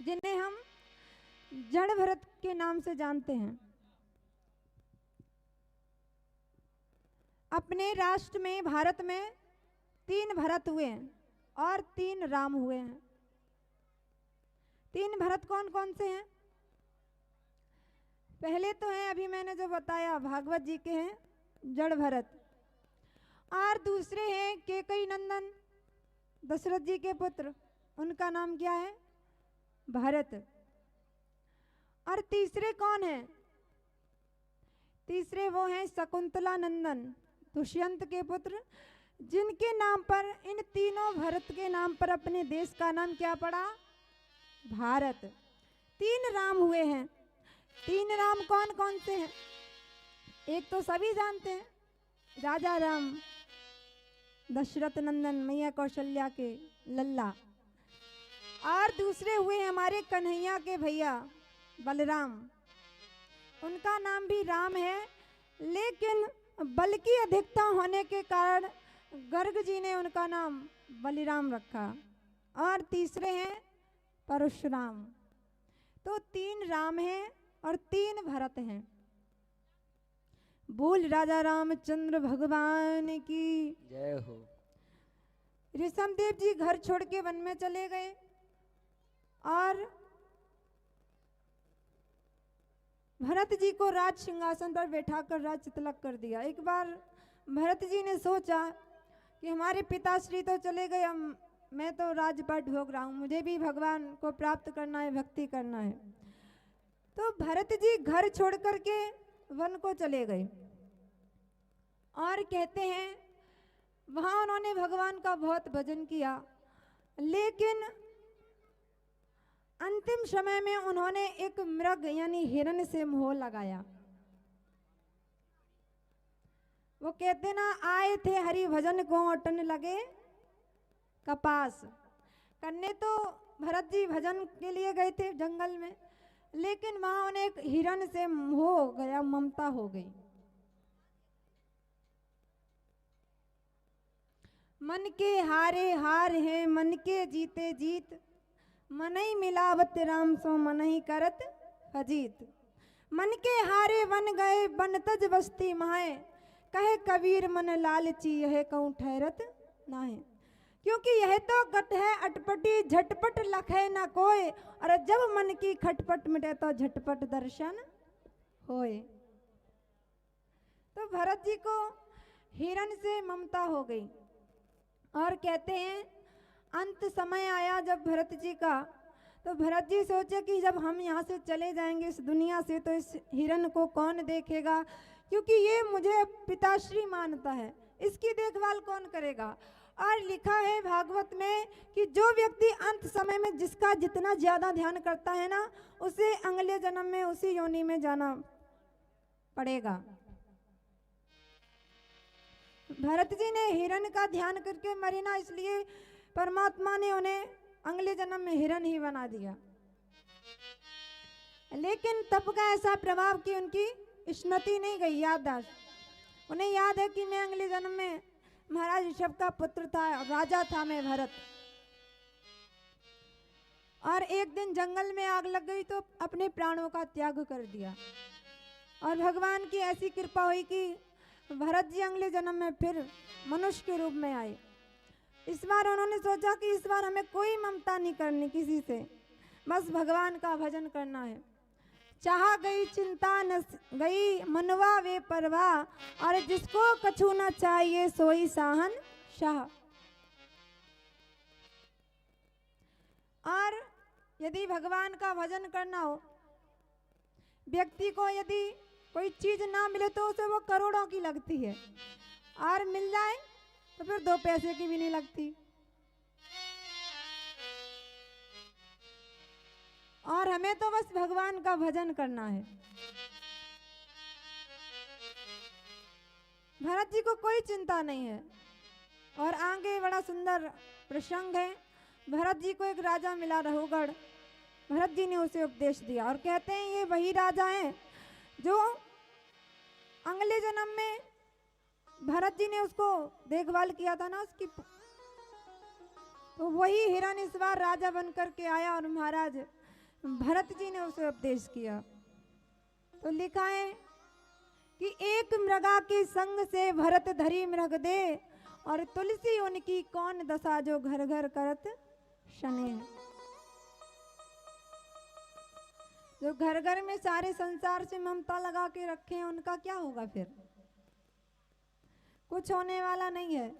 जिन्हें हम जड़ भरत के नाम से जानते हैं। अपने राष्ट्र में, भारत में 3 भरत हुए हैं और 3 राम हुए हैं। 3 भरत कौन कौन से हैं? पहले तो हैं, अभी मैंने जो बताया, भागवत जी के हैं जड़ भरत, और दूसरे हैं कैकेयी नंदन दशरथ जी के पुत्र, उनका नाम क्या है? भरत। और तीसरे कौन है? तीसरे वो हैं शकुंतला नंदन दुष्यंत के पुत्र, जिनके नाम पर, इन तीनों भरत के नाम पर अपने देश का नाम क्या पड़ा? भारत। 3 राम हुए हैं। 3 राम कौन कौन से हैं? एक तो सभी जानते हैं, राजा राम, दशरथ नंदन, मैया कौशल्या के लल्ला। और दूसरे हुए हमारे कन्हैया के भैया बलराम, उनका नाम भी राम है, लेकिन बल की अधिकता होने के कारण गर्ग जी ने उनका नाम बलिराम रखा। और तीसरे हैं परशुराम। तो 3 राम हैं और 3 भरत हैं। बोल राजा रामचंद्र भगवान की जय हो। ऋषभदेव जी घर छोड़ के वन में चले गए और भरत जी को राज सिंहासन पर बैठाकर राज तिलक कर दिया। एक बार भरत जी ने सोचा कि हमारे पिताश्री तो चले गए, मैं तो राजपाट भोग रहा हूँ, मुझे भी भगवान को प्राप्त करना है, भक्ति करना है। तो भरत जी घर छोड़ करके वन को चले गए और कहते हैं वहाँ उन्होंने भगवान का बहुत भजन किया, लेकिन अंतिम समय में उन्होंने एक मृग यानी हिरण से मोह लगाया। वो कहते ना, आए थे हरि भजन को अटन लगे कपास। करने तो भरत जी भजन के लिए गए थे जंगल में, लेकिन वहां उन्हें एक हिरण से मोह हो गया, ममता हो गई। मन के हारे हार है, मन के जीते जीत, मनई मिलावत राम सो मनई करत फजीत। मन के हारे बन गए बन तज बस्ती माहे, कहे कबीर मन लालची यह कहूँ ठहरत नाहे। क्योंकि यह तो गट है अटपटी, झटपट लखे न कोय, और जब मन की खटपट मिटे तो झटपट दर्शन होए। तो भरत जी को हिरण से ममता हो गई और कहते हैं अंत समय आया जब भरत जी का, तो भरत जी सोचे कि जब हम यहाँ से चले जाएंगे इस दुनिया से, तो इस हिरण को कौन देखेगा, क्योंकि ये मुझे पिताश्री मानता है, इसकी देखभाल कौन करेगा। और लिखा है भागवत में कि जो व्यक्ति अंत समय में जिसका जितना ज्यादा ध्यान करता है ना, उसे अगले जन्म में उसी योनि में जाना पड़ेगा। भरत जी ने हिरण का ध्यान करके मरे ना, इसलिए परमात्मा ने उन्हें अगले जन्म में हिरण ही बना दिया। लेकिन तप का ऐसा प्रभाव कि उनकी स्मृति नहीं गई, याददाश्त। उन्हें याद है कि मैं अगले जन्म में महाराज ऋषभ का पुत्र था, राजा था मैं भरत। और एक दिन जंगल में आग लग गई तो अपने प्राणों का त्याग कर दिया। और भगवान की ऐसी कृपा हुई कि भरत जी अगले जन्म में फिर मनुष्य के रूप में आए। इस बार उन्होंने सोचा कि इस बार हमें कोई ममता नहीं करनी किसी से, बस भगवान का भजन करना है। चाह गई चिंता न गई मनवा वे परवाह, और जिसको कछु न चाहिए सोई साहन शाह। और यदि भगवान का भजन करना हो, व्यक्ति को यदि कोई चीज ना मिले तो उसे वो करोड़ों की लगती है, और मिल जाए तो फिर 2 पैसे की भी नहीं लगती। और हमें तो बस भगवान का भजन करना है। भरत जी को कोई चिंता नहीं है। और आगे बड़ा सुंदर प्रसंग है। भरत जी को एक राजा मिला रहुगढ़, भरत जी ने उसे उपदेश दिया और कहते हैं ये वही राजा हैं जो अगले जन्म में भरत जी ने उसको देखभाल किया था ना, उसकी तो वही हिरण इस बार राजा बन करके आया और महाराज भरत जी ने उसे उपदेश किया। तो लिखा है कि एक मृगा के संग से भरत धरी मृग दे, और तुलसी उनकी कौन दशा जो घर घर करत शने। जो घर घर में सारे संसार से ममता लगा के रखे हैं उनका क्या होगा? फिर कुछ होने वाला नहीं है।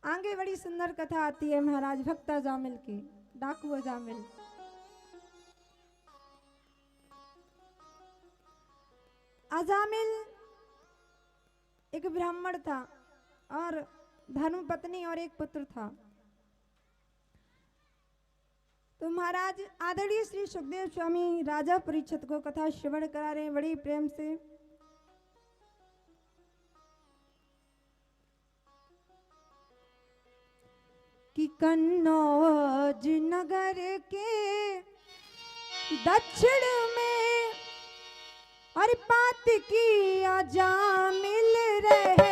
आगे बड़ी सुंदर कथा आती है महाराज भक्त अजामिल की, डाकू अजामिल। अजामिल एक ब्राह्मण था और धर्म पत्नी और एक पुत्र था। तो महाराज आदरणीय श्री सुखदेव स्वामी राजा परीक्षित को कथा श्रवण करा रहे हैं बड़ी प्रेम से। कि कन्नौज नगर के दक्षिण में और पात की अजामिल रहे।